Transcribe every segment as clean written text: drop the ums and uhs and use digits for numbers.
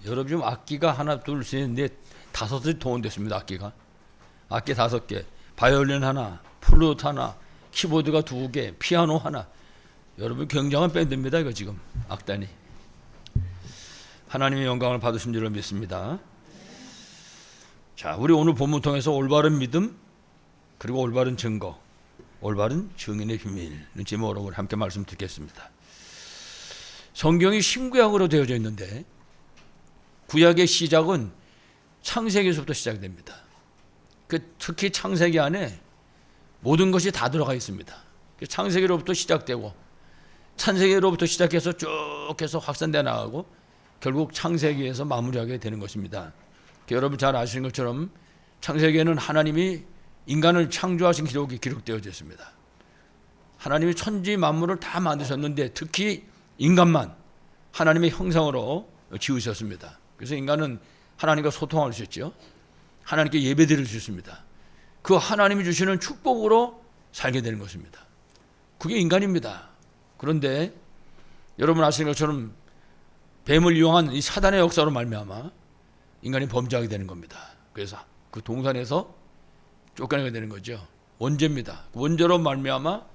여러분 지금 악기가 하나, 둘, 셋, 넷, 다섯이 동원됐습니다. 악기 5개, 바이올린 하나, 플루트 하나, 키보드가 2개, 피아노 하나. 여러분 굉장한 밴드입니다. 이거 지금 악단이. 하나님의 영광을 받으신 줄을 믿습니다. 자, 우리 오늘 본문 통해서 올바른 믿음, 그리고 올바른 증거, 올바른 증인의 비밀 제목으로 우리 함께 말씀 듣겠습니다. 성경이 신구약으로 되어져 있는데 구약의 시작은 창세기에서부터 시작됩니다. 특히 창세기 안에 모든 것이 다 들어가 있습니다. 창세기로부터 시작되고 창세기로부터 시작해서 쭉 해서 확산되어 나가고 결국 창세기에서 마무리하게 되는 것입니다. 여러분 잘 아시는 것처럼 창세기에는 하나님이 인간을 창조하신 기록이 기록되어져 있습니다. 하나님이 천지 만물을 다 만드셨는데 특히 인간만 하나님의 형상으로 지으셨습니다. 그래서 인간은 하나님과 소통할 수 있죠. 하나님께 예배드릴 수 있습니다. 그 하나님이 주시는 축복으로 살게 되는 것입니다. 그게 인간입니다. 그런데 여러분 아시는 것처럼 뱀을 이용한 이 사단의 역사로 말미암아 인간이 범죄하게 되는 겁니다. 그래서 그 동산에서 쫓겨나게 되는 거죠. 원죄입니다. 원죄로 말미암아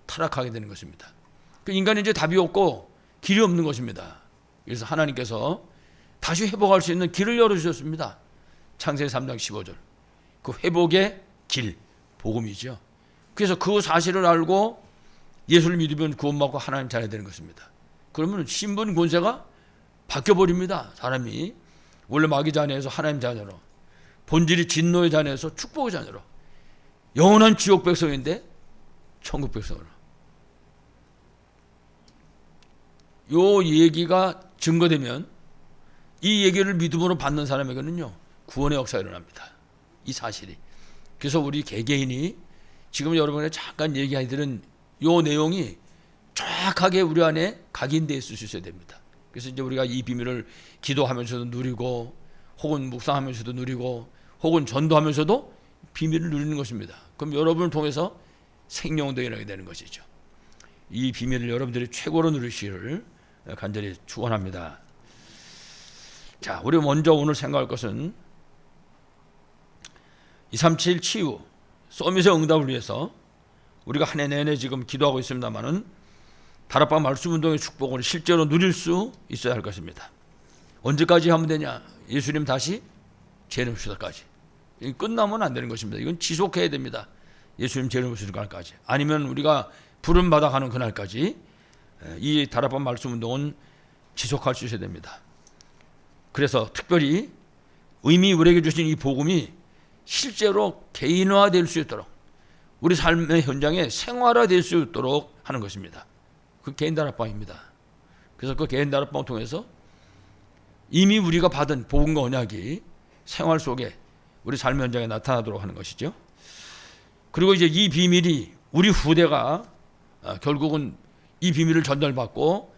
타락하게 되는 것입니다. 그 인간이 이제 답이 없고 길이 없는 것입니다. 그래서 하나님께서 다시 회복할 수 있는 길을 열어주셨습니다. 창세기 3장 15절. 그 회복의 길, 복음이죠. 그래서 그 사실을 알고 예수를 믿으면 구원받고 하나님 자녀가 되는 것입니다. 그러면 신분 권세가 바뀌어버립니다. 사람이 원래 마귀 자녀에서 하나님 자녀로, 본질이 진노의 자녀에서 축복의 자녀로, 영원한 지옥 백성인데 천국 백성으로. 요 얘기가 증거되면 이 얘기를 믿음으로 받는 사람에게는요 구원의 역사가 일어납니다. 이 사실이. 그래서 우리 개개인이 지금 여러분이 잠깐 얘기하는 요 내용이 정확하게 우리 안에 각인되어 있을 수 있어야 됩니다. 그래서 이제 우리가 이 비밀을 기도하면서도 누리고 혹은 묵상하면서도 누리고 혹은 전도하면서도 비밀을 누리는 것입니다. 그럼 여러분을 통해서 생명도 일어나게 되는 것이죠. 이 비밀을 여러분들이 최고로 누리시기를 간절히 축원합니다. 자, 우리 먼저 오늘 생각할 것은 237 치유 서밋의 응답을 위해서 우리가 한 해 내내 지금 기도하고 있습니다만은 다락방 말씀 운동의 축복을 실제로 누릴 수 있어야 할 것입니다. 언제까지 하면 되냐? 예수님 다시 재림 오시기까지. 끝나면 안 되는 것입니다. 이건 지속해야 됩니다. 예수님 재림 오시는 날까지. 아니면 우리가 부름 받아 가는 그날까지 이 다락방 말씀 운동은 지속할 수 있어야 됩니다. 그래서 특별히 의미 우리에게 주신 이 복음이 실제로 개인화될 수 있도록 우리 삶의 현장에 생활화될 수 있도록 하는 것입니다. 그 개인 다락방입니다. 그래서 그 개인 다락방을 통해서 이미 우리가 받은 복음과 언약이 생활 속에 우리 삶의 현장에 나타나도록 하는 것이죠. 그리고 이제 이 비밀이 우리 후대가 결국은 이 비밀을 전달받고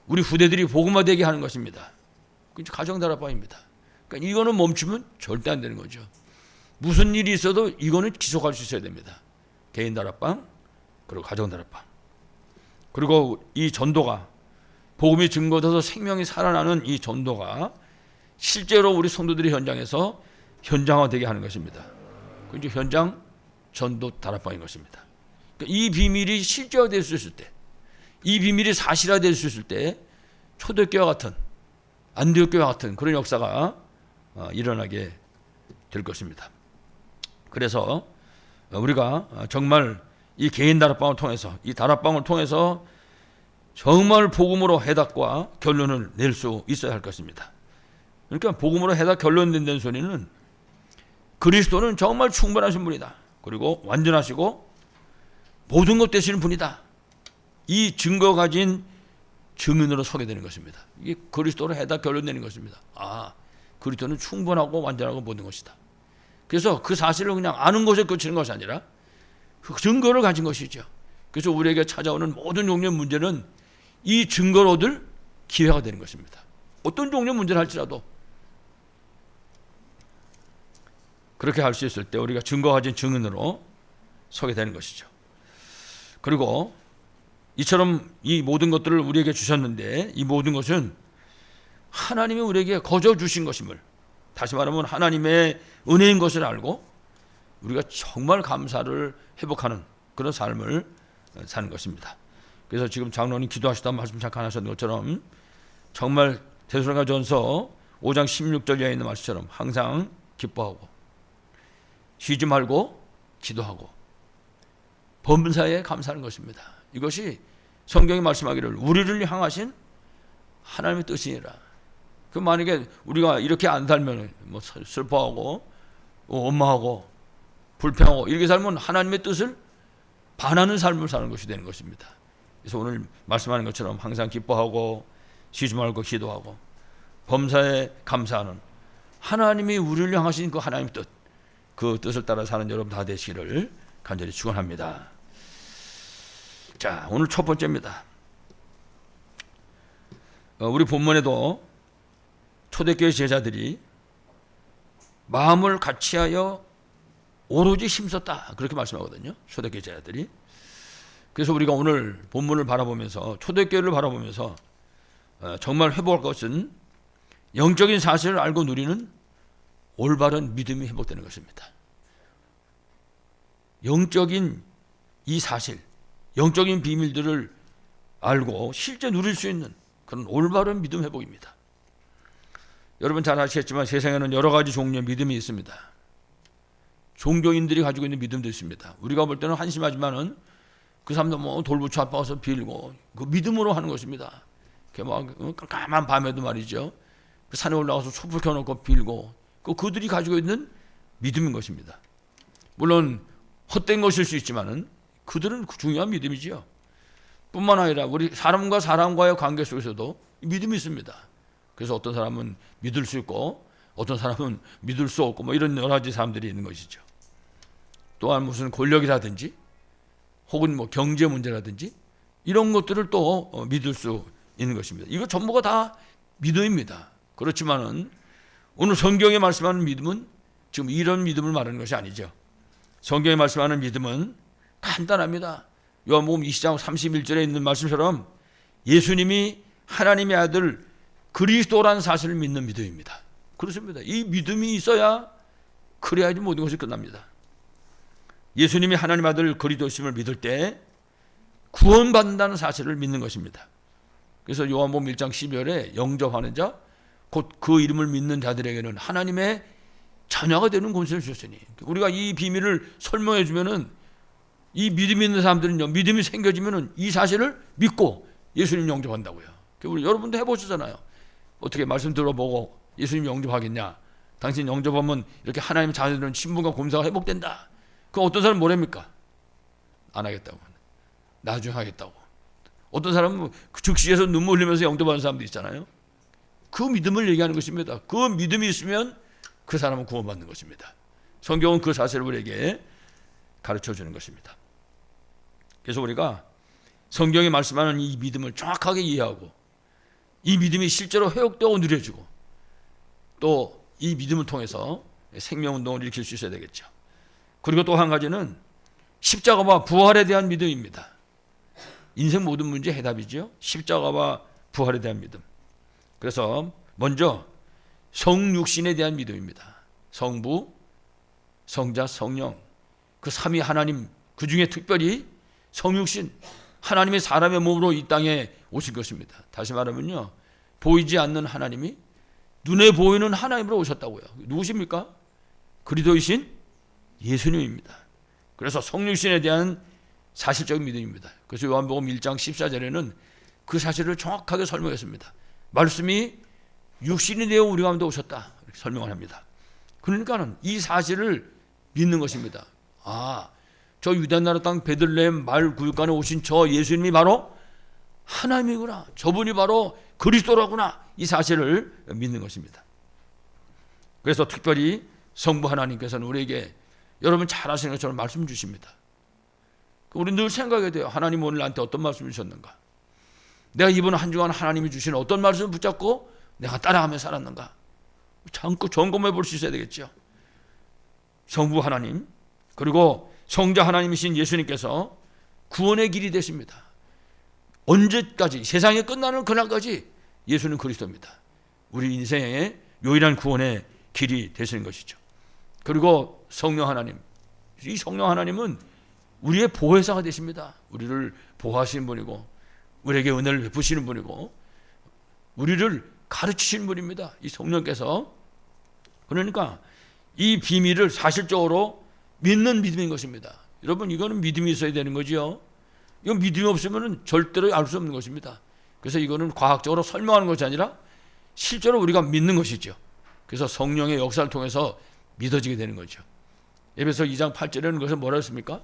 우리 후대들이 복음화되게 하는 것입니다. 그게 가정 다락방입니다. 그러니까 이거는 멈추면 절대 안 되는 거죠. 무슨 일이 있어도 이거는 지속할 수 있어야 됩니다. 개인 다락방 그리고 가정 다락방. 그리고 이 전도가 복음이 증거돼서 생명이 살아나는 이 전도가 실제로 우리 성도들이 현장에서 현장화되게 하는 것입니다. 그 이제 현장 전도 다락방인 것입니다. 그러니까 이 비밀이 실제화될 수 있을 때, 이 비밀이 사실화될 수 있을 때 초대교회와 같은 안디옥교회와 같은 그런 역사가 일어나게 될 것입니다. 그래서 우리가 정말 이 개인 다락방을 통해서 이 다락방을 통해서 정말 복음으로 해답과 결론을 낼 수 있어야 할 것입니다. 그러니까 복음으로 해답 결론 낸다는 소리는 그리스도는 정말 충분하신 분이다. 그리고 완전하시고 모든 것 되시는 분이다. 이 증거 가진 증인으로 서게 되는 것입니다. 이게 그리스도로 해답 결론 내는 것입니다. 아, 그리스도는 충분하고 완전하고 모든 것이다. 그래서 그 사실을 그냥 아는 것에 그치는 것이 아니라 그 증거를 가진 것이죠. 그래서 우리에게 찾아오는 모든 종류의 문제는 이 증거를 얻을 기회가 되는 것입니다. 어떤 종류의 문제를 할지라도 그렇게 할 수 있을 때 우리가 증거 가진 증인으로 서게 되는 것이죠. 그리고 이처럼 이 모든 것들을 우리에게 주셨는데 이 모든 것은 하나님이 우리에게 거저 주신 것임을, 다시 말하면 하나님의 은혜인 것을 알고 우리가 정말 감사를 회복하는 그런 삶을 사는 것입니다. 그래서 지금 장로님 기도하시다 말씀 잠깐 하셨던 것처럼 정말 데살로니가전서 5장 16절 이하에 있는 말씀처럼 항상 기뻐하고 쉬지 말고 기도하고 범사에 감사하는 것입니다. 이것이 성경이 말씀하기를 우리를 향하신 하나님의 뜻이니라. 그 만약에 우리가 이렇게 안 살면 뭐 슬퍼하고 원망하고 불평하고 이렇게 살면 하나님의 뜻을 반하는 삶을 사는 것이 되는 것입니다. 그래서 오늘 말씀하는 것처럼 항상 기뻐하고 쉬지 말고 기도하고 범사에 감사하는 하나님이 우리를 향하신 그 하나님의 뜻, 그 뜻을 따라 사는 여러분 다 되시기를 간절히 축원합니다. 자, 오늘 첫 번째입니다. 우리 본문에도 초대교회 제자들이 마음을 같이하여 오로지 힘썼다 그렇게 말씀하거든요. 초대교회 제자들이. 그래서 우리가 오늘 본문을 바라보면서 초대교회를 바라보면서 정말 회복할 것은 영적인 사실을 알고 누리는 올바른 믿음이 회복되는 것입니다. 영적인 이 사실, 영적인 비밀들을 알고 실제 누릴 수 있는 그런 올바른 믿음 회복입니다. 여러분 잘 아시겠지만 세상에는 여러 가지 종류의 믿음이 있습니다. 종교인들이 가지고 있는 믿음도 있습니다. 우리가 볼 때는 한심하지만은 그 사람도 뭐 돌부처 앞에 와서 빌고 그 믿음으로 하는 것입니다. 막 깜깜한 밤에도 말이죠. 그 산에 올라가서 촛불 켜놓고 빌고 그들이 가지고 있는 믿음인 것입니다. 물론 헛된 것일 수 있지만은 그들은 중요한 믿음이지요. 뿐만 아니라 우리 사람과 사람과의 관계 속에서도 믿음이 있습니다. 그래서 어떤 사람은 믿을 수 있고 어떤 사람은 믿을 수 없고 뭐 이런 여러 가지 사람들이 있는 것이죠. 또한 무슨 권력이라든지 혹은 뭐 경제 문제라든지 이런 것들을 또 믿을 수 있는 것입니다. 이거 전부가 다 믿음입니다. 그렇지만은 오늘 성경에 말씀하는 믿음은 지금 이런 믿음을 말하는 것이 아니죠. 성경에 말씀하는 믿음은 간단합니다. 요한복음 20장 31절에 있는 말씀처럼 예수님이 하나님의 아들 그리스도라는 사실을 믿는 믿음입니다. 그렇습니다. 이 믿음이 있어야 그래야지 모든 것이 끝납니다. 예수님이 하나님 아들 그리스도심을 믿을 때 구원받는다는 사실을 믿는 것입니다. 그래서 요한복음 1장 12절에 영접하는 자 곧 그 이름을 믿는 자들에게는 하나님의 자녀가 되는 권세를 주셨으니, 우리가 이 비밀을 설명해 주면은 이 믿음이 있는 사람들은요, 믿음이 생겨지면은 이 사실을 믿고 예수님 영접한다고요. 우리 여러분도 해보시잖아요. 어떻게 말씀 들어보고 예수님 영접하겠냐? 당신 영접하면 이렇게 하나님의 자녀들은 신분과 권세가 회복된다. 그럼 어떤 사람은 뭐랍니까? 안 하겠다고. 나중에 하겠다고. 어떤 사람은 즉시에서 눈물 흘리면서 영접하는 사람도 있잖아요. 그 믿음을 얘기하는 것입니다. 그 믿음이 있으면 그 사람은 구원받는 것입니다. 성경은 그 사실을 우리에게 가르쳐 주는 것입니다. 그래서 우리가 성경이 말씀하는 이 믿음을 정확하게 이해하고 이 믿음이 실제로 회복되고 누려지고 또 이 믿음을 통해서 생명운동을 일으킬 수 있어야 되겠죠. 그리고 또 한 가지는 십자가와 부활에 대한 믿음입니다. 인생 모든 문제 해답이죠. 십자가와 부활에 대한 믿음. 그래서 먼저 성육신에 대한 믿음입니다. 성부, 성자, 성령, 그 삼위 하나님, 그 중에 특별히 성육신, 하나님의 사람의 몸으로 이 땅에 오신 것입니다. 다시 말하면요, 보이지 않는 하나님이 눈에 보이는 하나님으로 오셨다고요. 누구십니까? 그리스도이신 예수님입니다. 그래서 성육신에 대한 사실적인 믿음입니다. 그래서 요한복음 1장 14절에는 그 사실을 정확하게 설명했습니다. 말씀이 육신이 되어 우리 가운데 오셨다 이렇게 설명을 합니다. 그러니까는 이 사실을 믿는 것입니다. 아, 저 유대 나라 땅 베들레헴 마을 구육간에 오신 저 예수님이 바로 하나님이구나, 저분이 바로 그리스도라구나, 이 사실을 믿는 것입니다. 그래서 특별히 성부 하나님께서는 우리에게 여러분 잘 아시는 것처럼 말씀 주십니다. 우리 늘 생각해야 돼요. 하나님 오늘 나한테 어떤 말씀을 주셨는가? 내가 이번 한 주간 하나님이 주신 어떤 말씀을 붙잡고 내가 따라가며 살았는가? 잠깐 점검해 볼 수 있어야 되겠죠. 성부 하나님 그리고 성자 하나님이신 예수님께서 구원의 길이 되십니다. 언제까지? 세상이 끝나는 그날까지 예수는 그리스도입니다. 우리 인생의 유일한 구원의 길이 되시는 것이죠. 그리고 성령 하나님, 이 성령 하나님은 우리의 보혜사가 되십니다. 우리를 보호하시는 분이고 우리에게 은혜를 베푸시는 분이고 우리를 가르치시는 분입니다. 이 성령께서. 그러니까 이 비밀을 사실적으로 믿는 믿음인 것입니다. 여러분, 이거는 믿음이 있어야 되는 거지요. 이건 믿음이 없으면 절대로 알 수 없는 것입니다. 그래서 이거는 과학적으로 설명하는 것이 아니라 실제로 우리가 믿는 것이죠. 그래서 성령의 역사를 통해서 믿어지게 되는 거죠. 에베소 2장 8절에는 그것을 뭐라 했습니까?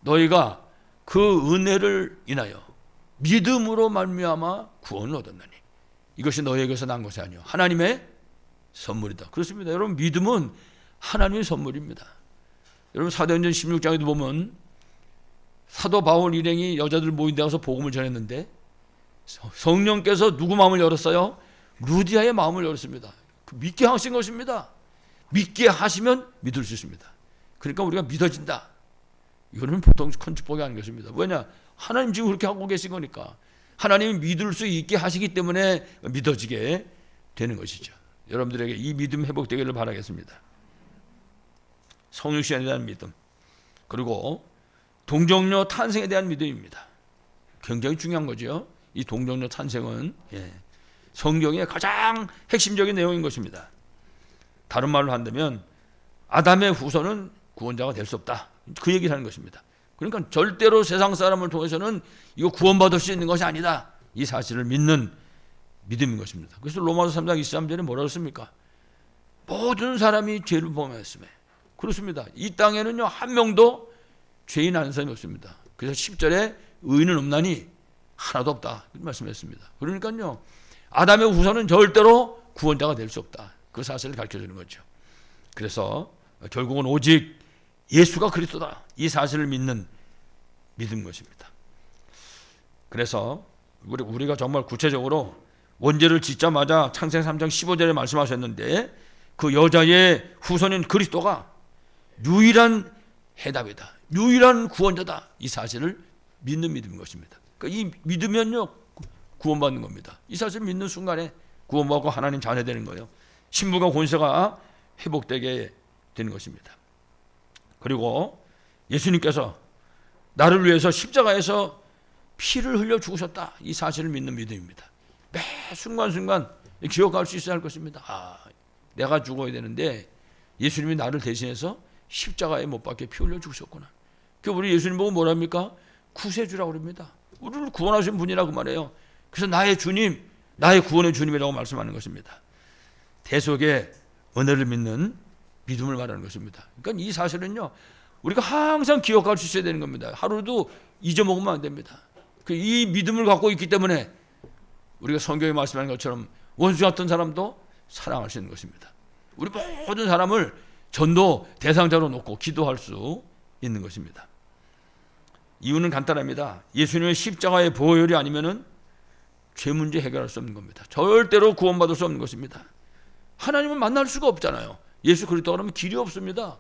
너희가 그 은혜를 인하여 믿음으로 말미암아 구원을 얻었나니 이것이 너희에게서 난 것이 아니요 하나님의 선물이다. 그렇습니다. 여러분, 믿음은 하나님의 선물입니다. 여러분, 사도행전 16장에도 보면 사도 바울 일행이 여자들 모인 데 가서 복음을 전했는데 성령께서 누구 마음을 열었어요? 루디아의 마음을 열었습니다. 믿게 하신 것입니다. 믿게 하시면 믿을 수 있습니다. 그러니까 우리가 믿어진다. 이거는 보통 큰 축복이 아닌 것입니다. 왜냐? 하나님 지금 그렇게 하고 계신 거니까. 하나님이 믿을 수 있게 하시기 때문에 믿어지게 되는 것이죠. 여러분들에게 이 믿음 회복되기를 바라겠습니다. 성육신에 대한 믿음, 그리고 동정녀 탄생에 대한 믿음입니다. 굉장히 중요한 거죠. 이 동정녀 탄생은 성경의 가장 핵심적인 내용인 것입니다. 다른 말로 한다면 아담의 후손은 구원자가 될 수 없다. 그 얘기를 하는 것입니다. 그러니까 절대로 세상 사람을 통해서는 이거 구원받을 수 있는 것이 아니다. 이 사실을 믿는 믿음인 것입니다. 그래서 로마서 3장 23절에 뭐라고 했습니까? 모든 사람이 죄를 범하였으며. 그렇습니다. 이 땅에는요, 한 명도 죄인 아는 사람이 없습니다. 그래서 10절에 의인은 없나니 하나도 없다. 이렇게 말씀했습니다. 그러니까요, 아담의 후손은 절대로 구원자가 될 수 없다. 그 사실을 가르쳐주는 거죠. 그래서 결국은 오직 예수가 그리스도다. 이 사실을 믿는 믿은 것입니다. 그래서 우리가 정말 구체적으로 원죄를 짓자마자 창세기 3장 15절에 말씀하셨는데 그 여자의 후손인 그리스도가 유일한 해답이다. 유일한 구원자다. 이 사실을 믿는 믿음인 것입니다. 그러니까 이 믿으면요, 구원받는 겁니다. 이 사실을 믿는 순간에 구원받고 하나님 자녀 되는 거예요. 신부가 권세가 회복되게 되는 것입니다. 그리고 예수님께서 나를 위해서 십자가에서 피를 흘려 죽으셨다. 이 사실을 믿는 믿음입니다. 매 순간순간 기억할 수 있어야 할 것입니다. 내가 죽어야 되는데 예수님이 나를 대신해서 십자가에 못 박혀 피 흘려 죽으셨구나. 우리 예수님 보고 뭐랍니까? 구세주라고 그럽니다. 우리를 구원하신 분이라고 말해요. 그래서 나의 주님, 나의 구원의 주님이라고 말씀하는 것입니다. 대속의 은혜를 믿는 믿음을 말하는 것입니다. 그러니까 이 사실은요, 우리가 항상 기억할 수 있어야 되는 겁니다. 하루도 잊어먹으면 안 됩니다. 이 믿음을 갖고 있기 때문에 우리가 성경에 말씀하는 것처럼 원수 같은 사람도 사랑할 수 있는 것입니다. 우리 모든 사람을 전도 대상자로 놓고 기도할 수 있는 것입니다. 이유는 간단합니다. 예수님의 십자가의 보혈이 아니면은 죄 문제 해결할 수 없는 겁니다. 절대로 구원받을 수 없는 것입니다. 하나님을 만날 수가 없잖아요. 예수 그리스도 그러면 길이 없습니다.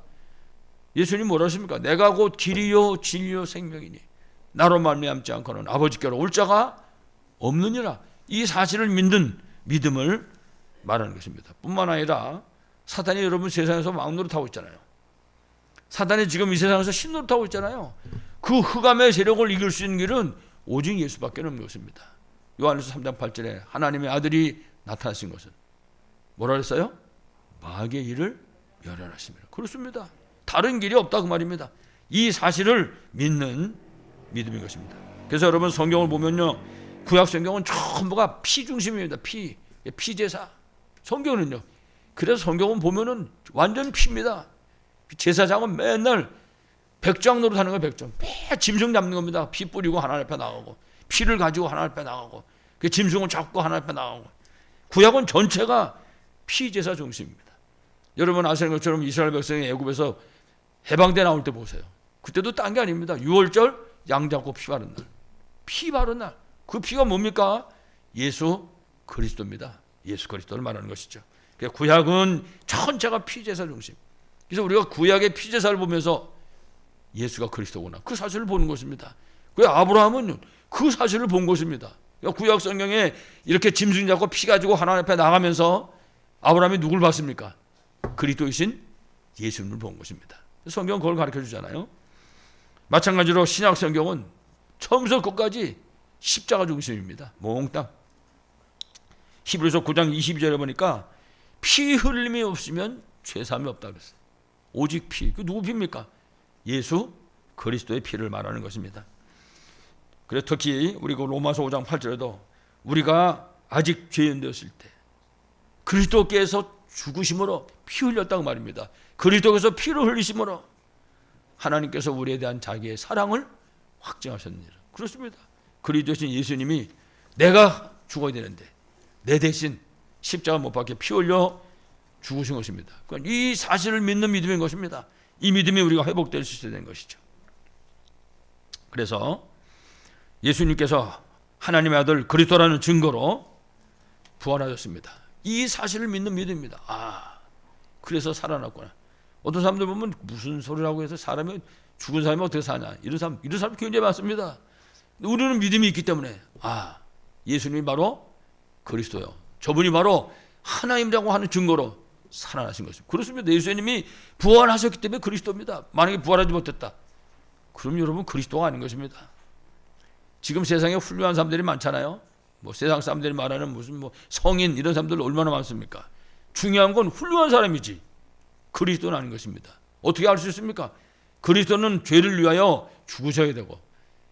예수님 뭐라 하십니까? 내가 곧 길이요 진리요 생명이니 나로 말미암지 않고는 아버지께로 올 자가 없느니라. 이 사실을 믿는 믿음을 말하는 것입니다. 뿐만 아니라 사탄이 여러분 세상에서 왕노릇하고 있잖아요. 사탄이 지금 이 세상에서 신노릇하고 있잖아요. 그 흑암의 세력을 이길 수 있는 길은 오직 예수밖에 없는 것입니다. 요한일서 3장 8절에 하나님의 아들이 나타나신 것은 뭐라 그랬어요? 마귀의 일을 멸하심이라. 그렇습니다. 다른 길이 없다 그 말입니다. 이 사실을 믿는 믿음인 것입니다. 그래서 여러분 성경을 보면요, 구약 성경은 전부가 피 중심입니다. 피제사. 성경은요. 그래서 성경은 보면은 완전 피입니다. 제사장은 맨날 백정 노릇하는 거예요. 백정. 매 짐승 잡는 겁니다. 피 뿌리고 하나님 앞에 나가고 피를 가지고 하나님 앞에 나가고 그 짐승을 잡고 하나님 앞에 나가고. 구약은 전체가 피제사 중심입니다. 여러분 아시는 것처럼 이스라엘 백성이 애굽에서 해방돼 나올 때 보세요. 그때도 딴 게 아닙니다. 6월절 양 잡고 피 바른 날. 피 바른 날. 그 피가 뭡니까? 예수 그리스도입니다. 예수 그리스도를 말하는 것이죠. 구약은 전체가 피제사 중심. 그래서 우리가 구약의 피제사를 보면서 예수가 그리스도구나. 그 사실을 보는 것입니다. 왜 아브라함은 그 사실을 본 것입니다. 구약 성경에 이렇게 짐승 잡고 피 가지고 하나님 앞에 나가면서 아브라함이 누굴 봤습니까? 그리스도이신 예수님을 본 것입니다. 성경은 그걸 가르쳐 주잖아요. 마찬가지로 신약 성경은 처음부터 끝까지 십자가 중심입니다. 몽땅. 히브리서 9장 22절에 보니까 피 흘림이 없으면 죄사함이 없다 그랬어요. 오직 피. 그 누구 피입니까? 예수 그리스도의 피를 말하는 것입니다. 그래서 특히 우리 그 로마서 5장 8절에도 우리가 아직 죄인 되었을 때 그리스도께서 죽으심으로 피 흘렸다고 말입니다. 그리스도께서 피를 흘리심으로 하나님께서 우리에 대한 자기의 사랑을 확증하셨느니라. 그렇습니다. 그리스도신 예수님이 내가 죽어야 되는데 내 대신 십자가 못 박혀 피 흘려 죽으신 것입니다. 그러니까 이 사실을 믿는 믿음인 것입니다. 이 믿음이 우리가 회복될 수 있어야 되는 것이죠. 그래서 예수님께서 하나님의 아들 그리스도라는 증거로 부활하셨습니다. 이 사실을 믿는 믿음입니다. 그래서 살아났구나. 어떤 사람들 보면 무슨 소리라고 해서 사람이 죽은 사람이 어떻게 사냐 이런 사람 굉장히 많습니다. 우리는 믿음이 있기 때문에 예수님이 바로 그리스도요. 저분이 바로 하나님이라고 하는 증거로 살아나신 것입니다. 그렇습니다. 예수님이 부활하셨기 때문에 그리스도입니다. 만약에 부활하지 못했다, 그럼 여러분 그리스도가 아닌 것입니다. 지금 세상에 훌륭한 사람들이 많잖아요. 세상 사람들이 말하는 무슨 성인 이런 사람들 얼마나 많습니까? 중요한 건 훌륭한 사람이지 그리스도는 아닌 것입니다. 어떻게 알 수 있습니까? 그리스도는 죄를 위하여 죽으셔야 되고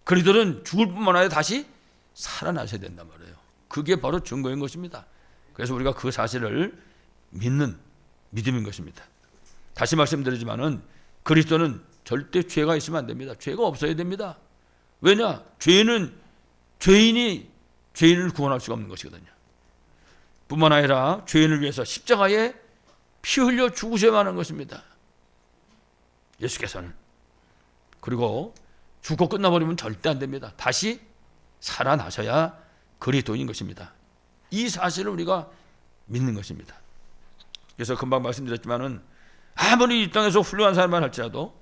그리스도는 죽을 뿐만 아니라 다시 살아나셔야 된단 말이에요. 그게 바로 증거인 것입니다. 그래서 우리가 그 사실을 믿는 믿음인 것입니다. 다시 말씀드리지만은 그리스도는 절대 죄가 있으면 안 됩니다. 죄가 없어야 됩니다. 왜냐? 죄인이 죄인을 구원할 수가 없는 것이거든요. 뿐만 아니라 죄인을 위해서 십자가에 피 흘려 죽으셔야만 하는 것입니다. 예수께서는. 그리고 죽고 끝나버리면 절대 안 됩니다. 다시 살아나셔야 그리스도인 것입니다. 이 사실을 우리가 믿는 것입니다. 그래서 금방 말씀드렸지만은 아무리 이 땅에서 훌륭한 사람만 할지라도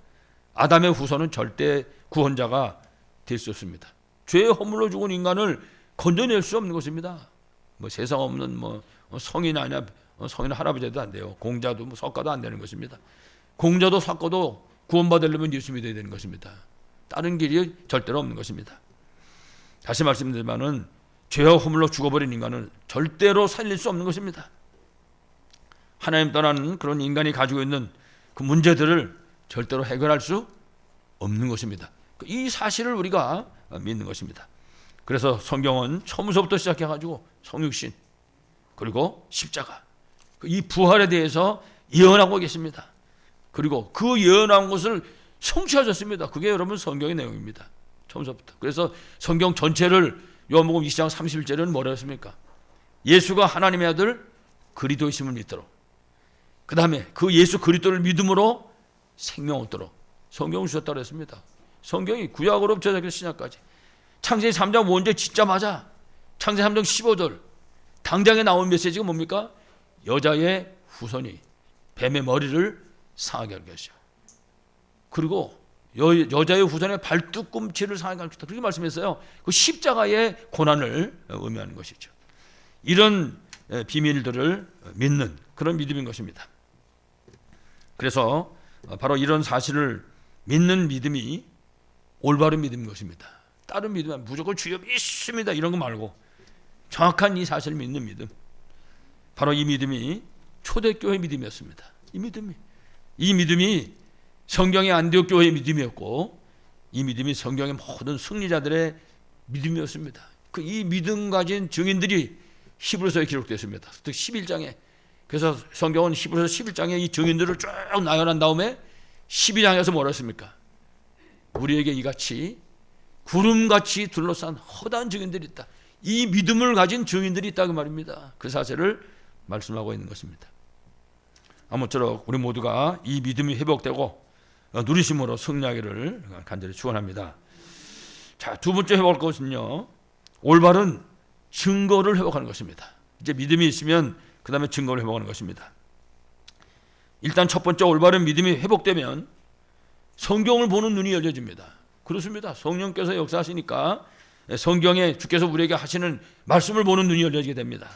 아담의 후손은 절대 구원자가 될 수 없습니다. 죄에 허물러 죽은 인간을 건져낼 수 없는 것입니다. 세상 없는 성인 아니야 성인 할아버지도 안 돼요. 공자도 석가도 안 되는 것입니다. 공자도 석가도 구원받으려면 예수 믿어야 되는 것입니다. 다른 길이 절대로 없는 것입니다. 다시 말씀드리면은 죄와 허물로 죽어버린 인간은 절대로 살릴 수 없는 것입니다. 하나님 떠나는 그런 인간이 가지고 있는 그 문제들을 절대로 해결할 수 없는 것입니다. 이 사실을 우리가 믿는 것입니다. 그래서 성경은 처음부터 시작해가지고 성육신 그리고 십자가 이 부활에 대해서 예언하고 계십니다. 그리고 그 예언한 것을 성취하셨습니다. 그게 여러분 성경의 내용입니다. 처음부터. 그래서 성경 전체를 요한복음 20장 31절에는 뭐라 했습니까? 예수가 하나님의 아들 그리스도이심을 믿도록, 그 다음에 그 예수 그리스도를 믿음으로 생명 얻도록 성경을 주셨다고 했습니다. 성경이 구약으로부터 신약까지 창세기 3장 5절 진짜 맞아. 창세기 3장 15절 당장에 나온 메시지가 뭡니까? 여자의 후손이 뱀의 머리를 상하게 할 것이요. 그리고 여자의 후손의 발뒤꿈치를 상하게 할 것이다. 그렇게 말씀했어요. 그 십자가의 고난을 의미하는 것이죠. 이런 비밀들을 믿는 그런 믿음인 것입니다. 그래서 바로 이런 사실을 믿는 믿음이 올바른 믿음인 것입니다. 다른 믿음은 무조건 주여 믿습니다 이런 거 말고 정확한 이 사실을 믿는 믿음, 바로 이 믿음이 초대교회 믿음이었습니다. 이 믿음이 성경의 안디옥 교회의 믿음이었고 이 믿음이 성경의 모든 승리자들의 믿음이었습니다. 이 믿음 가진 증인들이 히브리서에 기록되었습니다. 특히 11장에. 그래서 성경은 히브리서 11장에 이 증인들을 쭉 나열한 다음에 12장에서 뭐라 했습니까? 우리에게 이같이 구름같이 둘러싼 허다한 증인들이 있다. 이 믿음을 가진 증인들이 있다 그 말입니다. 그 사실을 말씀하고 있는 것입니다. 아무쪼록 우리 모두가 이 믿음이 회복되고 누리심으로 승리하기를 간절히 축원합니다. 자, 두 번째 회복할 것은요, 올바른 증거를 회복하는 것입니다. 이제 믿음이 있으면 그 다음에 증거를 회복하는 것입니다. 일단 첫 번째 올바른 믿음이 회복되면 성경을 보는 눈이 열려집니다. 그렇습니다. 성령께서 역사하시니까 성경에 주께서 우리에게 하시는 말씀을 보는 눈이 열려지게 됩니다.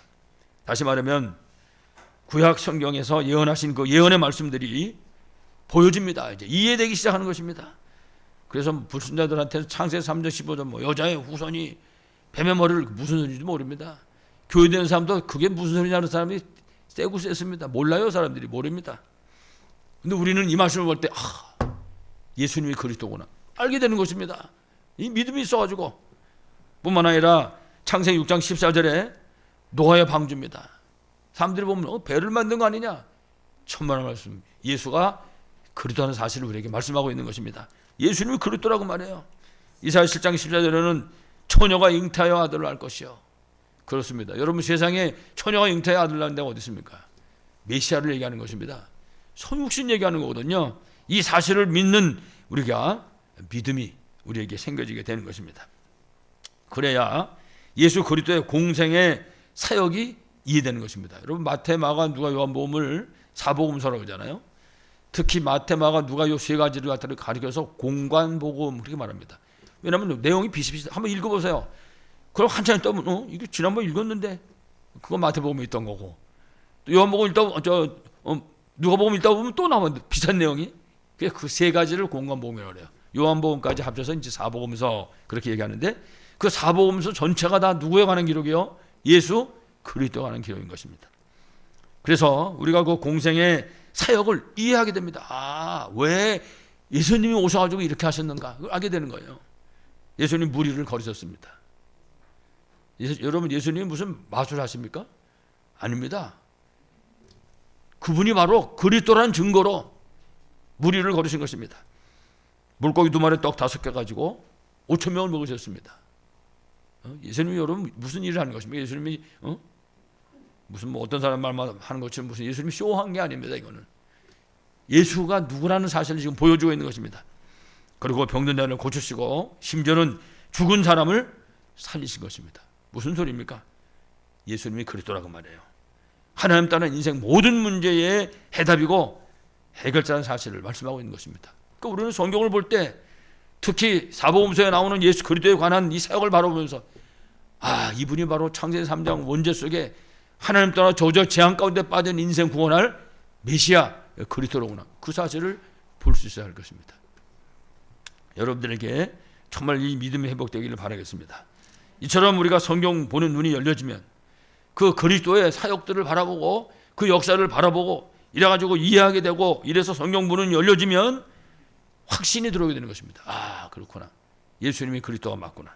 다시 말하면 구약 성경에서 예언하신 그 예언의 말씀들이 보여집니다. 이제 이해되기 시작하는 것입니다. 그래서 불신자들한테는 창세기 3장 15절 여자의 후손이 뱀의 머리를 무슨 소리인지 모릅니다. 교회되는 사람도 그게 무슨 소리냐는 사람이 세고 셌습니다. 몰라요. 사람들이 모릅니다. 근데 우리는 이 말씀을 볼 때 예수님이 그리스도구나 알게 되는 것입니다. 이 믿음이 있어가지고 뿐만 아니라 창세기 6장 14절에 노아의 방주입니다. 사람들이 보면 배를 만든 거 아니냐? 천만의 말씀. 예수가 그리스도라는 사실을 우리에게 말씀하고 있는 것입니다. 예수님이 그리스도라고 말해요. 이사야 7장 14절에는 처녀가 잉태하여 아들을 낳을 것이요. 그렇습니다. 여러분 세상에 처녀가 잉태하여 아들을 낳는 데가 어디 있습니까? 메시아를 얘기하는 것입니다. 성육신 얘기하는 거거든요. 이 사실을 믿는 우리가 믿음이 우리에게 생겨지게 되는 것입니다. 그래야 예수 그리스도의 공생의 사역이 이해되는 것입니다. 여러분 마태, 마가, 누가, 요한복음을 사복음서라고 하잖아요. 특히 마태, 마가, 누가 요 세 가지를 갖다 가리켜서 공관복음 그렇게 말합니다. 왜냐하면 내용이 비슷비슷해. 한번 읽어보세요. 그럼 한참 있다 보면 이거 지난번 읽었는데 그거 마태복음에 있던 거고 또 요한복음 읽다 누가복음 읽다 보면 또 나와 비슷한 내용이. 그 세 가지를 공관복음이라고 그래요. 요한복음까지 합쳐서 이제 사복음서 그렇게 얘기하는데 그 사복음서 전체가 다 누구에 관한 기록이요? 예수 그리스도에 관한 기록인 것입니다. 그래서 우리가 그 공생의 사역을 이해하게 됩니다. 왜 예수님이 오셔가지고 이렇게 하셨는가 그걸 알게 되는 거예요. 예수님 무리를 거르셨습니다. 여러분 예수님이 무슨 마술하십니까? 아닙니다. 그분이 바로 그리스도라는 증거로 무리를 거르신 것입니다. 물고기 2마리 떡 5개 가지고 5천 명을 먹으셨습니다. 예수님이 여러분 무슨 일을 하는 것입니까? 예수님이 무슨 어떤 사람 말만 하는 것처럼 무슨 예수님이 쇼한 게 아닙니다. 이거는 예수가 누구라는 사실을 지금 보여주고 있는 것입니다. 그리고 병든 자를 고치시고 심지어는 죽은 사람을 살리신 것입니다. 무슨 소리입니까? 예수님이 그리스도라고 말해요. 하나님 따른 인생 모든 문제의 해답이고 해결자라는 사실을 말씀하고 있는 것입니다. 그러니까 우리는 성경을 볼 때 특히 사복음서에 나오는 예수 그리스도에 관한 이 사역을 바라보면서 이분이 바로 창세기 3장 원죄 속에 하나님 따라 저저 재앙 가운데 빠진 인생 구원할 메시아 그리스도로구나. 그 사실을 볼 수 있어야 할 것입니다. 여러분들에게 정말 이 믿음이 회복되기를 바라겠습니다. 이처럼 우리가 성경 보는 눈이 열려지면 그 그리스도의 사역들을 바라보고 그 역사를 바라보고 이래가지고 이해하게 되고 이래서 성경 보는 눈이 열려지면 확신이 들어오게 되는 것입니다. 그렇구나. 예수님이 그리스도가 맞구나.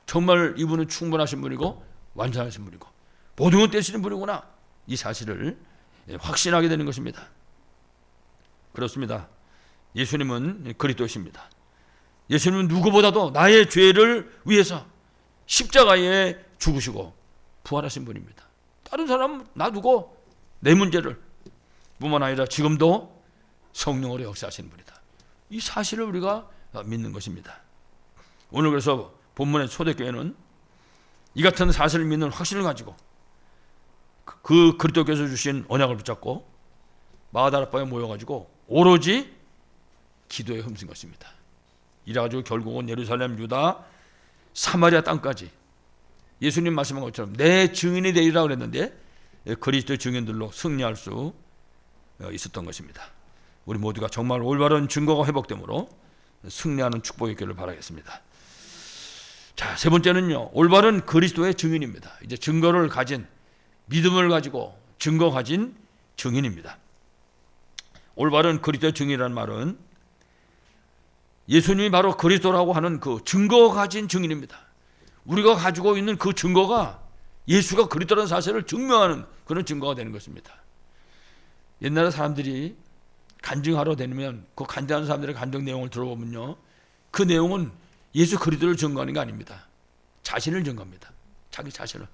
정말 이분은 충분하신 분이고 완전하신 분이고 모든 걸 떼시는 분이구나. 이 사실을 확신하게 되는 것입니다. 그렇습니다. 예수님은 그리스도십니다. 예수님은 누구보다도 나의 죄를 위해서 십자가에 죽으시고 부활하신 분입니다. 다른 사람 놔두고 내 문제를 뿐만 아니라 지금도 성령으로 역사하시는 분이다. 이 사실을 우리가 믿는 것입니다. 오늘 그래서 본문의 초대교회는 이 같은 사실을 믿는 확신을 가지고 그 그리스도께서 주신 언약을 붙잡고 마가다락방에 모여가지고 오로지 기도에 힘쓴 것입니다. 이래가지고 결국은 예루살렘, 유다, 사마리아 땅까지 예수님 말씀한 것처럼 내 증인이 되리라 그랬는데 그리스도 증인들로 승리할 수 있었던 것입니다. 우리 모두가 정말 올바른 증거가 회복되므로 승리하는 축복이 있기를 바라겠습니다. 자, 세 번째는요, 올바른 그리스도의 증인입니다. 이제 증거를 가진, 믿음을 가지고 증거 가진 증인입니다. 올바른 그리스도의 증인이라는 말은 예수님이 바로 그리스도라고 하는 그 증거 가진 증인입니다. 우리가 가지고 있는 그 증거가 예수가 그리스도라는 사실을 증명하는 그런 증거가 되는 것입니다. 옛날에 사람들이 간증하러 다니면 그 간증하는 사람들의 간증 내용을 들어보면요, 그 내용은 예수 그리스도를 증거하는 게 아닙니다. 자신을 증거합니다. 자기 자신을.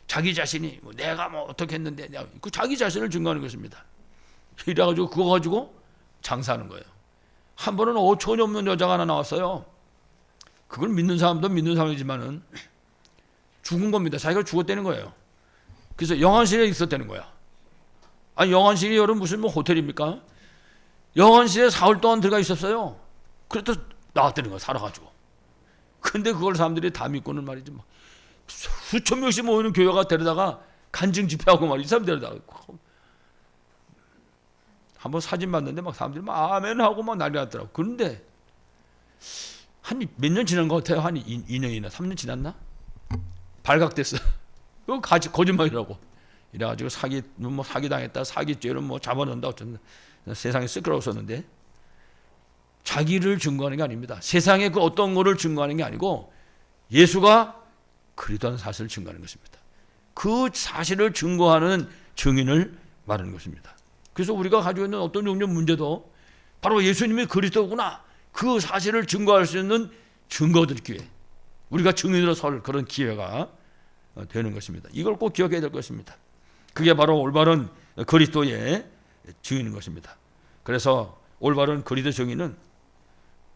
자기 자신이 내가 어떻게 했는데 그 자기 자신을 증거하는 것입니다. 이래가지고 그거 가지고 장사하는 거예요. 한 번은 5천이 없는 여자가 하나 나왔어요. 그걸 믿는 사람도 믿는 사람이지만은 죽은 겁니다. 자기가 죽었다는 거예요. 그래서 영안실에 있었다는 거야. 영안실이 여러분 무슨 호텔입니까? 영안실에 4월 동안 들어가 있었어요. 그래도 나왔다는 거야. 살아가지고. 근데 그걸 사람들이 다 믿고는 말이지 막 수천 명씩 모이는 교회가 데려다가 간증 집회하고 말이지, 이 사람 데려다가 한번 사진 봤는데 막 사람들이 막 아멘 하고 막 난리 났더라고. 그런데 한 몇 년 지난 것 같아요. 한 2년이나 3년 지났나? 발각됐어. 그거 거짓말이라고. 이래가지고 사기 당했다, 사기죄로 뭐 잡아놓는다 어쩐다. 세상에 시끄러웠었는데, 자기를 증거하는 게 아닙니다. 세상에 그 어떤 거를 증거하는 게 아니고 예수가 그리스도라는 사실을 증거하는 것입니다. 그 사실을 증거하는 증인을 말하는 것입니다. 그래서 우리가 가지고 있는 어떤 종류의 문제도 바로 예수님이 그리스도구나, 그 사실을 증거할 수 있는 증거들 기회, 우리가 증인으로 설 그런 기회가 되는 것입니다. 이걸 꼭 기억해야 될 것입니다. 그게 바로 올바른 그리스도의 증인인 것입니다. 그래서 올바른 그리스도 증인은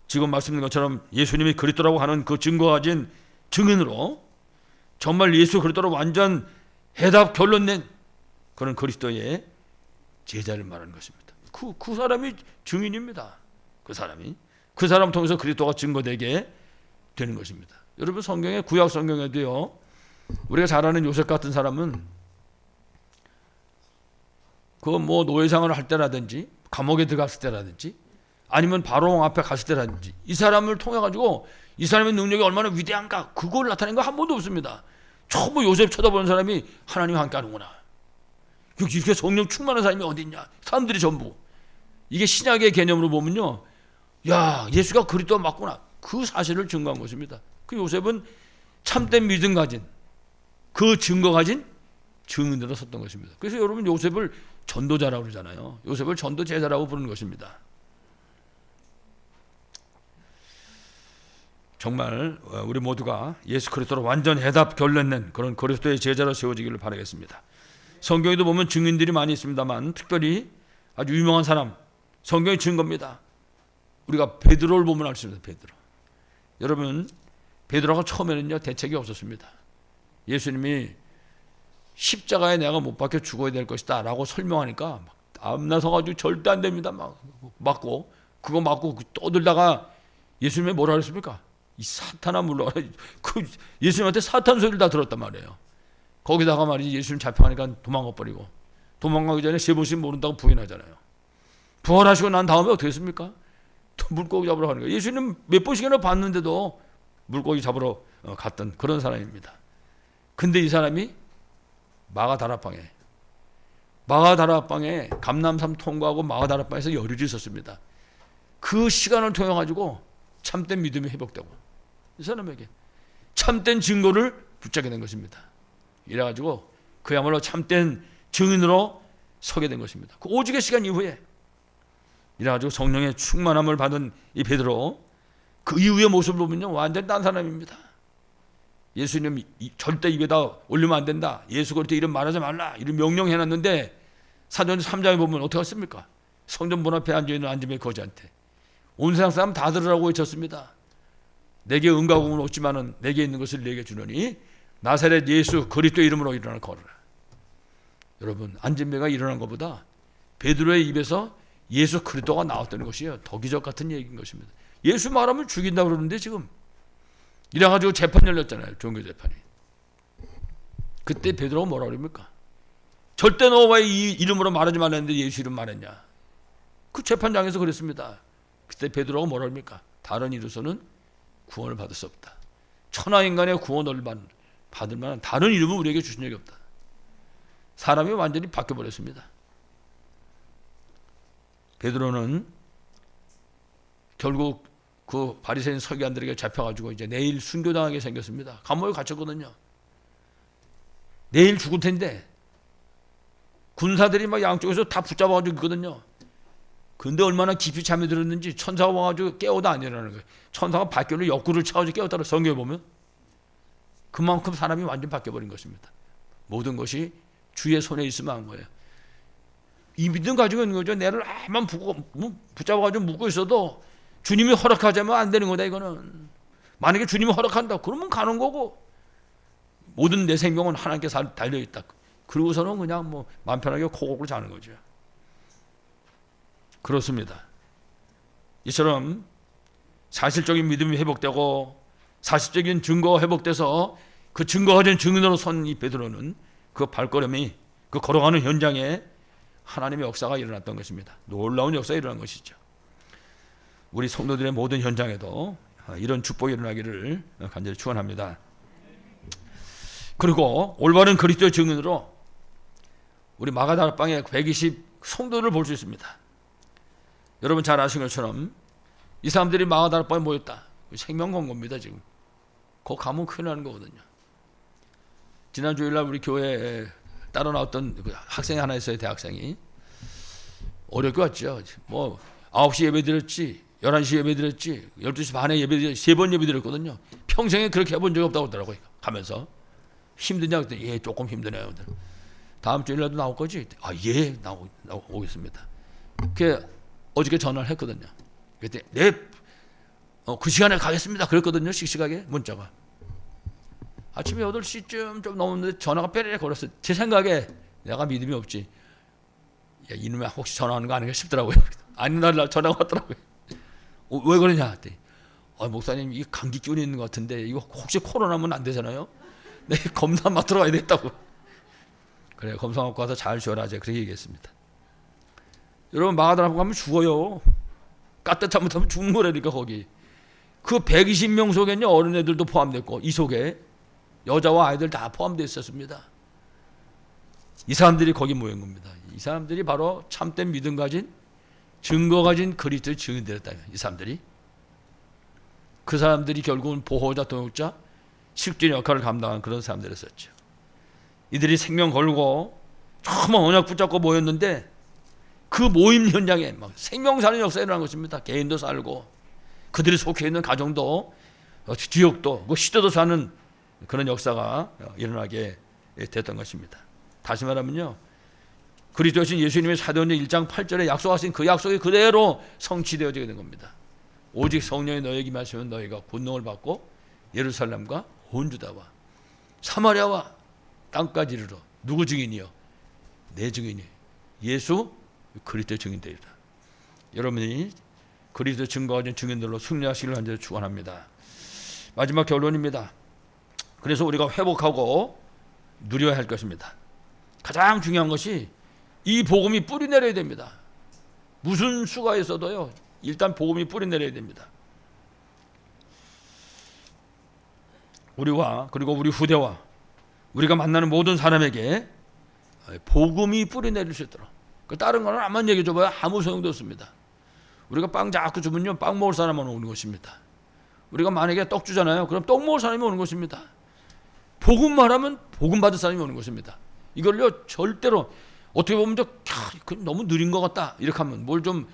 지금 말씀드린 것처럼 예수님이 그리스도라고 하는 그 증거 가진 증인으로 정말 예수 그리스도로 완전 해답 결론 낸 그런 그리스도의 제자를 말하는 것입니다. 그 사람이 증인입니다. 그 사람 통해서 그리스도가 증거되게 되는 것입니다. 여러분, 성경에, 구약 성경에도요, 우리가 잘 아는 요셉 같은 사람은 그 뭐 노예상을 할 때라든지 감옥에 들어갔을 때라든지 아니면 바로 앞에 갔을 때라든지 이 사람을 통해 가지고 이 사람의 능력이 얼마나 위대한가, 그걸 나타낸 거 한 번도 없습니다. 전부 요셉 쳐다보는 사람이 하나님 함께 하는구나, 이렇게 성령 충만한 사람이 어디 있냐, 사람들이 전부. 이게 신약의 개념으로 보면요, 야, 예수가 그리스도 맞구나, 그 사실을 증거한 것입니다. 그 요셉은 참된 믿음 가진, 그 증거 가진 증인으로 섰던 것입니다. 그래서 여러분, 요셉을 전도자라고 그러잖아요. 요셉을 전도 제자라고 부르는 것입니다. 정말 우리 모두가 예수 그리스도로 완전 해답 결론낸 그런 그리스도의 제자로 세워지기를 바라겠습니다. 성경에도 보면 증인들이 많이 있습니다만 특별히 아주 유명한 사람, 성경의 증거입니다. 우리가 베드로를 보면 알 수 있습니다. 베드로. 여러분, 베드로가 처음에는요 대책이 없었습니다. 예수님이 십자가에 내가 못 박혀 죽어야 될 것이다 라고 설명하니까 막 앞나서가지고 절대 안 됩니다. 막 맞고, 그거 맞고 떠들다가 예수님이 뭐라 그랬습니까? 이 사탄아 물러가라. 그 예수님한테 사탄 소리를 다 들었단 말이에요. 거기다가 말이지, 예수님 잡혀가니까 도망가 버리고, 도망가기 전에 세 번씩 모른다고 부인하잖아요. 부활하시고 난 다음에 어떻게 했습니까? 또 물고기 잡으러 가는 거예요. 예수님 몇 번씩이나 봤는데도 물고기 잡으러 갔던 그런 사람입니다. 근데 이 사람이 마가다락방에 감람산 통과하고 마가다락방에서 열흘이 있었습니다. 그 시간을 통해 가지고 참된 믿음이 회복되고 이 사람에게 참된 증거를 붙잡게 된 것입니다. 이래가지고 그야말로 참된 증인으로 서게 된 것입니다. 그 오직의 시간 이후에 이래가지고 성령의 충만함을 받은 이 베드로, 그 이후의 모습을 보면요 완전 딴 사람입니다. 예수님 절대 입에다 올리면 안 된다, 예수 그리스도 이름 말하지 말라, 이런 명령해놨는데 사도행전 3장에 보면 어떻게 했습니까? 성전 문 앞에 앉아있는 안지메 거지한테 온 세상 사람 다 들으라고 외쳤습니다. 내게 은과 공은 없지만은 내게 있는 것을 내게 주노니 나사렛 예수 그리스도 이름으로 일어나 걸어라. 여러분, 안진배가 일어난 것보다 베드로의 입에서 예수 그리스도가 나왔다는 것이요 더 기적 같은 얘기인 것입니다. 예수 말하면 죽인다고 그러는데 지금 이래가지고 재판 열렸잖아요. 종교 재판이. 그때 베드로가 뭐라 그럽니까? 절대 너와 이 이름으로 말하지 말랬는데 예수 이름 말했냐. 그 재판장에서 그랬습니다. 그때 베드로가 뭐라 합니까? 다른 이로서는 구원을 받을 수 없다. 천하인간의 구원을 받을 만한 다른 이름은 우리에게 주신 적이 없다. 사람이 완전히 바뀌어버렸습니다. 베드로는 결국 그 바리새인 서기관들에게 잡혀가지고 이제 내일 순교당하게 생겼습니다. 감옥에 갇혔거든요. 내일 죽을 텐데 군사들이 막 양쪽에서 다 붙잡아가지고 있거든요. 근데 얼마나 깊이 잠이 들었는지 천사가 와가지고 깨워도 안 일어나는 거예요. 천사가 발길로 옆구리를 차가지고 깨웠다고 성경에 보면 그만큼 사람이 완전 바뀌어버린 것입니다. 모든 것이 주의 손에 있으면 한 거예요. 이 믿음 가지고 있는 거죠. 내를 아만 붙잡아가지고 묶고 있어도 주님이 허락하자면 안 되는 거다. 이거는 만약에 주님이 허락한다 그러면 가는 거고, 모든 내 생명은 하나님께 달려있다. 그러고서는 그냥 뭐 마음 편하게 코골고 자는 거죠. 그렇습니다. 이처럼 사실적인 믿음이 회복되고 사실적인 증거가 회복돼서 그 증거가 된 증인으로 선 이 베드로는 그 발걸음이 그 걸어가는 현장에 하나님의 역사가 일어났던 것입니다. 놀라운 역사가 일어난 것이죠. 우리 성도들의 모든 현장에도 이런 축복이 일어나기를 간절히 축원합니다. 그리고 올바른 그리스도의 증인으로 우리 마가다락방에 120 성도를 볼 수 있습니다. 여러분 잘 아시는 것처럼 이 사람들이 마가다락방에 모였다. 생명권고입니다. 지금 거기 가면 큰일 나는 거거든요. 지난 주일날 우리 교회에 따라 나왔던 그 학생이 하나 있어요. 대학생이 어렵게 왔죠. 뭐 9시 예배 드렸지, 11시 예배 드렸지, 12시 반에 예배 드렸지, 3번 예배 드렸거든요. 평생에 그렇게 해본 적이 없다고 하더라고요. 가면서 힘드냐 그랬더니 예, 조금 힘드네요. 다음 주일날도 나올 거지? 예, 나오겠습니다. 그 어저께 전화를 했거든요. 그때 그 시간에 가겠습니다. 그랬거든요. 씩씩하게 문자가. 아침에 8시쯤 좀 넘었는데 전화가 빼르르 걸었어요. 제 생각에 내가 믿음이 없지. 야, 이놈이 혹시 전화하는 거 아닌가 싶더라고요. 아닌 날 전화가 왔더라고요. 왜 그러냐 했더니 목사님 이 감기 기운이 있는 것 같은데 이거 혹시 코로나면 안 되잖아요. 네, 검사 맡으러 가야 되겠다고. 그래 검사 받고 와서 잘 쉬어라. 제가 그렇게 얘기했습니다. 여러분 마가다락 가면 죽어요. 까뜻 잘못하면 죽는 거라니까 거기. 그 120명 속에는요 어린애들도 포함됐고 이 속에 여자와 아이들 다 포함되어 있었습니다. 이 사람들이 거기 모인 겁니다. 이 사람들이 바로 참된 믿음 가진 증거 가진 그리스도의 증인들이었다. 이 사람들이 그 사람들이 결국은 보호자, 동역자, 실질의 역할을 감당한 그런 사람들이었죠. 이들이 생명 걸고 정말 언약 붙잡고 모였는데 그 모임 현장에 막 생명 사는 역사가 일어난 것입니다. 개인도 살고 그들이 속해 있는 가정도 지역도 그 시대도 사는 그런 역사가 일어나게 됐던 것입니다. 다시 말하면요 그리스도신 예수님의 사도행전 1장 8절에 약속하신 그 약속이 그대로 성취되어지게 된 겁니다. 오직 성령이 너에게 임하시면 너희가 권능을 받고 예루살렘과 온 유다와 사마리아와 땅까지 이르러 누구 증인이요? 내 증인이 예수 그리스도의 증인들이다. 여러분이 그리스도 증거가 된 증인들로 승리하시기를 간절히 축원합니다. 마지막 결론입니다. 그래서 우리가 회복하고 누려야 할 것입니다. 가장 중요한 것이 이 복음이 뿌리 내려야 됩니다. 무슨 수가 있어도요 일단 복음이 뿌리 내려야 됩니다. 우리와 그리고 우리 후대와 우리가 만나는 모든 사람에게 복음이 뿌리 내릴 수 있도록. 다른 거는 암만 얘기해 줘봐야 아무 소용도 없습니다. 우리가 빵 자꾸 주면요 빵 먹을 사람만 오는 것입니다. 우리가 만약에 떡 주잖아요. 그럼 떡 먹을 사람이 오는 것입니다. 복음 말하면 복음 받을 사람이 오는 것입니다. 이걸요 절대로 어떻게 보면 너무 느린 것 같다 이렇게 하면 뭘 좀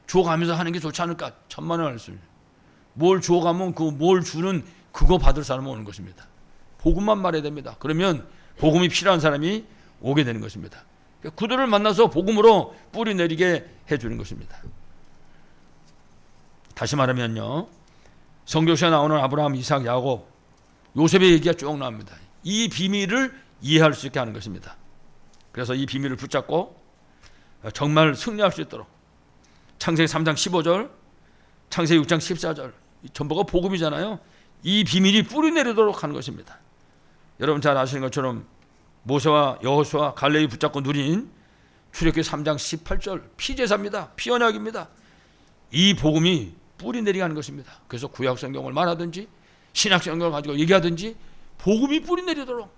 주워가면서 하는 게 좋지 않을까 천만을 알았습니다. 뭘 주워가면 그 뭘 주는 그거 받을 사람은 오는 것입니다. 복음만 말해야 됩니다. 그러면 복음이 필요한 사람이 오게 되는 것입니다. 그들을 만나서 복음으로 뿌리 내리게 해주는 것입니다. 다시 말하면요 성경시에 나오는 아브라함, 이삭, 야곱, 요셉의 얘기가 쭉 나옵니다. 이 비밀을 이해할 수 있게 하는 것입니다. 그래서 이 비밀을 붙잡고 정말 승리할 수 있도록 창세기 3장 15절, 창세기 6장 14절 전부가 복음이잖아요. 이 비밀이 뿌리 내리도록 하는 것입니다. 여러분 잘 아시는 것처럼 모세와 여호수아 갈렙이 붙잡고 누린 출애굽기 3장 18절 피제사입니다. 피언약입니다. 이 복음이 뿌리 내리게 하는 것입니다. 그래서 구약 성경을 말하든지 신약 성경을 가지고 얘기하든지 복음이 뿌리 내리도록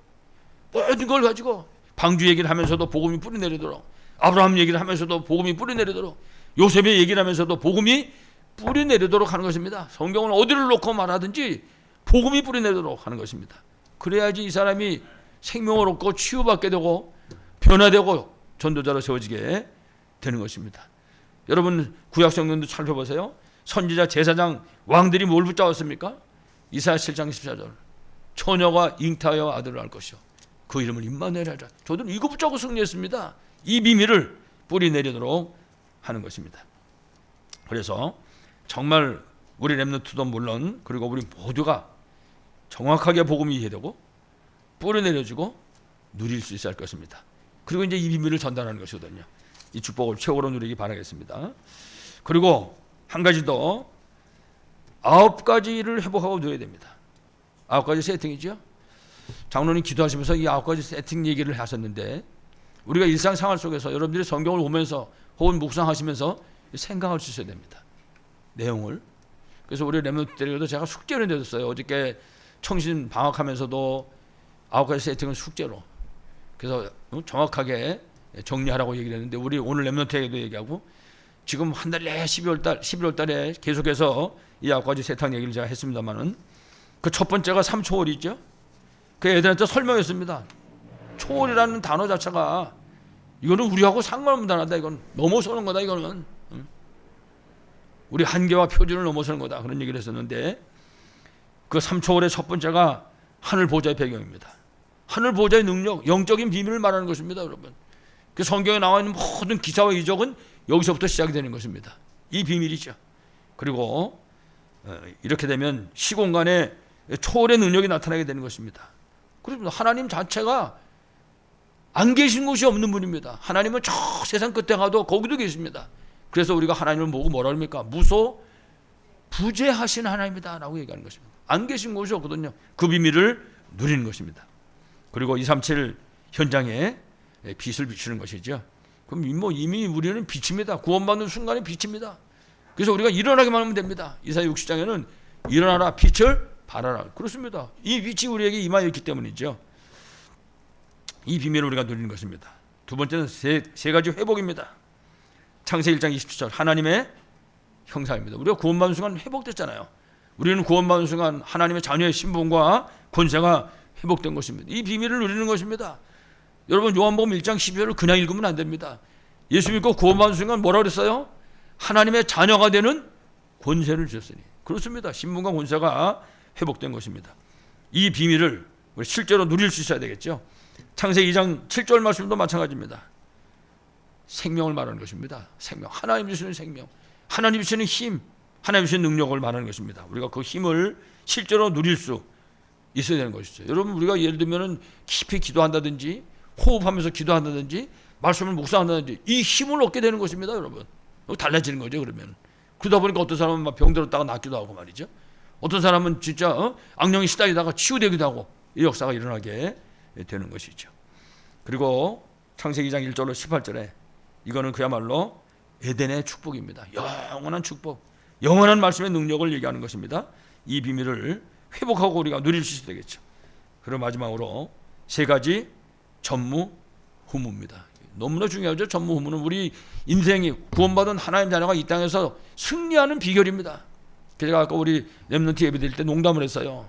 모든 걸 가지고 방주 얘기를 하면서도 복음이 뿌리 내리도록 아브라함 얘기를 하면서도 복음이 뿌리 내리도록 요셉의 얘기를 하면서도 복음이 뿌리 내리도록 하는 것입니다. 성경을 어디를 놓고 말하든지 복음이 뿌리 내리도록 하는 것입니다. 그래야지 이 사람이 생명을 얻고 치유받게 되고 변화되고 전도자로 세워지게 되는 것입니다. 여러분 구약 성경도 살펴보세요. 선지자, 제사장, 왕들이 뭘 붙잡았습니까? 이사야 7장 14절 처녀가 잉타하여 아들을 낳을 것이요 그 이름을 임마누엘 하리라. 저들은 이거 붙잡고 승리했습니다. 이 비밀을 뿌리 내리도록 하는 것입니다. 그래서 정말 우리 렘넌트도 물론 그리고 우리 모두가 정확하게 복음이 이해되고 뿌리 내려지고 누릴 수 있어야 할 것입니다. 그리고 이제 이 비밀을 전달하는 것이거든요. 이 축복을 최고로 누리기 바라겠습니다. 그리고 한 가지 더 9가지를 회복하고 누려야 됩니다. 9가지 세팅이죠. 장로님 기도하시면서 이 9가지 세팅 얘기를 하셨는데 우리가 일상생활 속에서 여러분들이 성경을 보면서 혹은 묵상하시면서 생각할 수 있어야 됩니다. 내용을. 그래서 우리 렘넌트들에게도 제가 숙제를 내줬어요. 어저께 청신 방학하면서도 9가지 세팅은 숙제로. 그래서 정확하게 정리하라고 얘기를 했는데 우리 오늘 렘넌트에게도 얘기하고 지금 한 달 내에 11월 달에 계속해서 이 9가지 세탁 얘기를 제가 했습니다만은 그 첫 번째가 3초월이죠. 그 애들한테 설명했습니다. 초월이라는 단어 자체가 이거는 우리하고 상관없는 단어다. 이건 넘어서는 거다. 이거는 우리 한계와 표준을 넘어서는 거다. 그런 얘기를 했었는데 그 3초월의 첫 번째가 하늘 보좌의 배경입니다. 하늘 보좌의 능력, 영적인 비밀을 말하는 것입니다, 여러분. 그 성경에 나와 있는 모든 기사와 이적은 여기서부터 시작이 되는 것입니다. 이 비밀이죠. 그리고 이렇게 되면 시공간에 초월의 능력이 나타나게 되는 것입니다. 그렇습니다. 하나님 자체가 안 계신 곳이 없는 분입니다. 하나님은 저 세상 끝에 가도 거기도 계십니다. 그래서 우리가 하나님을 보고 뭐라 합니까? 무소 부재하신 하나님이다 라고 얘기하는 것입니다. 안 계신 곳이 없거든요. 그 비밀을 누리는 것입니다. 그리고 237 현장에 빛을 비추는 것이죠. 그럼 이미 우리는 빛입니다. 구원받는 순간에 빛입니다. 그래서 우리가 일어나기만 하면 됩니다. 이사야 60장에는 일어나라 빛을 발하라. 그렇습니다. 이 빛이 우리에게 임하여 있기 때문이죠. 이 비밀을 우리가 누리는 것입니다. 두 번째는 세 가지 회복입니다. 창세기 1장 27절 하나님의 형상입니다. 우리가 구원받는 순간 회복됐잖아요. 우리는 구원받는 순간 하나님의 자녀의 신분과 권세가 회복된 것입니다. 이 비밀을 누리는 것입니다. 여러분 요한복음 1장 12절을 그냥 읽으면 안 됩니다. 예수 믿고 구원받는 순간 뭐라고 그랬어요? 하나님의 자녀가 되는 권세를 주셨으니. 그렇습니다. 신분과 권세가 회복된 것입니다. 이 비밀을 우리 실제로 누릴 수 있어야 되겠죠. 창세기 2장 7절 말씀도 마찬가지입니다. 생명을 말하는 것입니다. 생명. 하나님 주시는 생명. 하나님 주시는 힘. 하나님 주시는 능력을 말하는 것입니다. 우리가 그 힘을 실제로 누릴 수 있어야 되는 것이죠. 여러분 우리가 예를 들면 깊이 기도한다든지 호흡하면서 기도한다든지 말씀을 묵상한다든지 이 힘을 얻게 되는 것입니다. 여러분 달라지는 거죠. 그러면 그러다 보니까 어떤 사람은 막 병들었다가 낫기도 하고 말이죠. 어떤 사람은 진짜 악령이 시달리다가 치유되기도 하고 이 역사가 일어나게 되는 것이죠. 그리고 창세기 2장 1절로 18절에 이거는 그야말로 에덴의 축복입니다. 영원한 축복, 영원한 말씀의 능력을 얘기하는 것입니다. 이 비밀을 회복하고 우리가 누릴 수 있어야 되겠죠. 그리고 마지막으로 세 가지 전무후무입니다. 너무나 중요하죠. 전무후무는 우리 인생이 구원받은 하나님 자녀가 이 땅에서 승리하는 비결입니다. 제가 아까 우리 렘넌트 예배 드릴 때 농담을 했어요.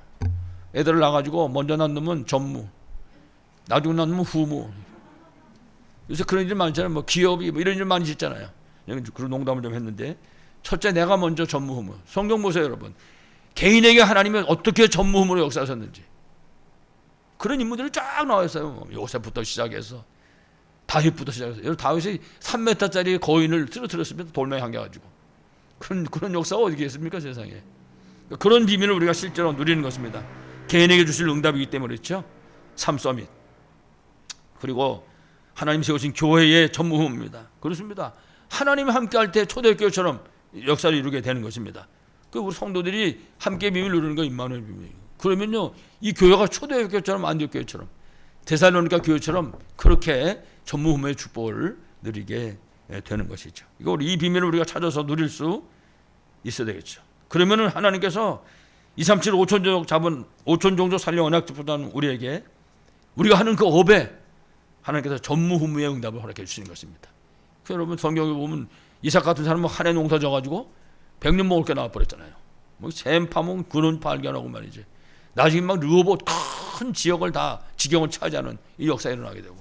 애들을 낳아가지고 먼저 낳는 놈은 전무, 나중에 낳는 놈은 후무. 요새 그런 일 많잖아요. 뭐 기업이 뭐 이런 일 많이 짓잖아요. 그런 농담을 좀 했는데 첫째 내가 먼저 전무후무. 성경 보세요 여러분. 개인에게 하나님이 어떻게 전무후무로 역사하셨는지 그런 인물들이 쫙 나와 있어요. 요셉부터 시작해서 다윗부터 시작해서 여러분 다윗이 3m짜리 거인을 쓰러뜨렸습니다. 돌멩이 한 개 가지고 그런 역사가 어디 있습니까 세상에. 그런 비밀을 우리가 실제로 누리는 것입니다. 개인에게 주실 응답이기 때문에 그렇죠. 삼서밋 그리고 하나님 세우신 교회의 전무후무입니다. 그렇습니다. 하나님이 함께할 때 초대교회처럼 역사를 이루게 되는 것입니다. 그 우리 성도들이 함께 비밀 누리는 거 임마누엘 비밀. 그러면요 이 교회가 초대교회처럼 안디옥교회처럼 데살로니가 교회처럼 그렇게 전무후무의 축복을 누리게 되는 것이죠. 이거 이 비밀을 우리가 찾아서 누릴 수 있어야 되겠죠. 그러면은 하나님께서 237 5천 잡은 5천 종족 살려 언약보다는 우리에게 우리가 하는 그 업에 하나님께서 전무후무의 응답을 허락해 주시는 것입니다. 그 여러분 성경에 보면 이삭 같은 사람은 한 해 농사 져가지고 100년 먹을 게 나와버렸잖아요. 뭐 샘 파면 근원 발견하고 말이지. 나중에 막 르호봇 큰 지역을 다 지경을 차지하는 이 역사가 일어나게 되고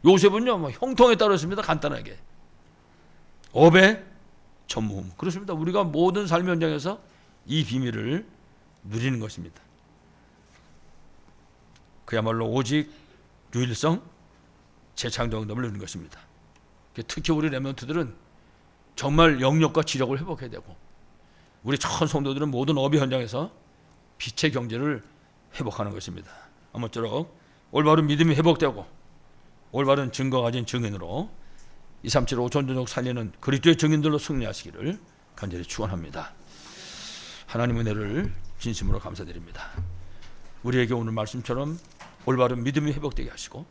요셉은요 뭐 형통에 따랐습니다. 간단하게 업의 전무후무. 그렇습니다. 우리가 모든 삶의 현장에서 이 비밀을 누리는 것입니다. 그야말로 오직 유일성 재창조 응답을 누리는 것입니다. 특히 우리 렘넌트들은 정말 영역과 지력을 회복해야 되고 우리 전 성도들은 모든 업의 현장에서 빛의 경제를 회복하는 것입니다. 아무쪼록 올바른 믿음이 회복되고 올바른 증거 가진 증인으로 237 5천 종족 살리는 그리스도의 증인들로 승리하시기를 간절히 축원합니다. 하나님의 은혜를 진심으로 감사드립니다. 우리에게 오늘 말씀처럼 올바른 믿음이 회복되게 하시고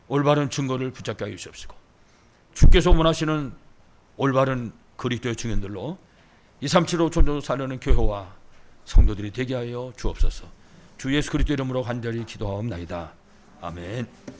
올바른 증거를 붙잡게 하여 주시옵시고 주께서 원하시는 올바른 그리스도의 증인들로 237호 전도 사려는 교회와 성도들이 되게 하여 주옵소서. 주 예수 그리스도 이름으로 간절히 기도하옵나이다. 아멘.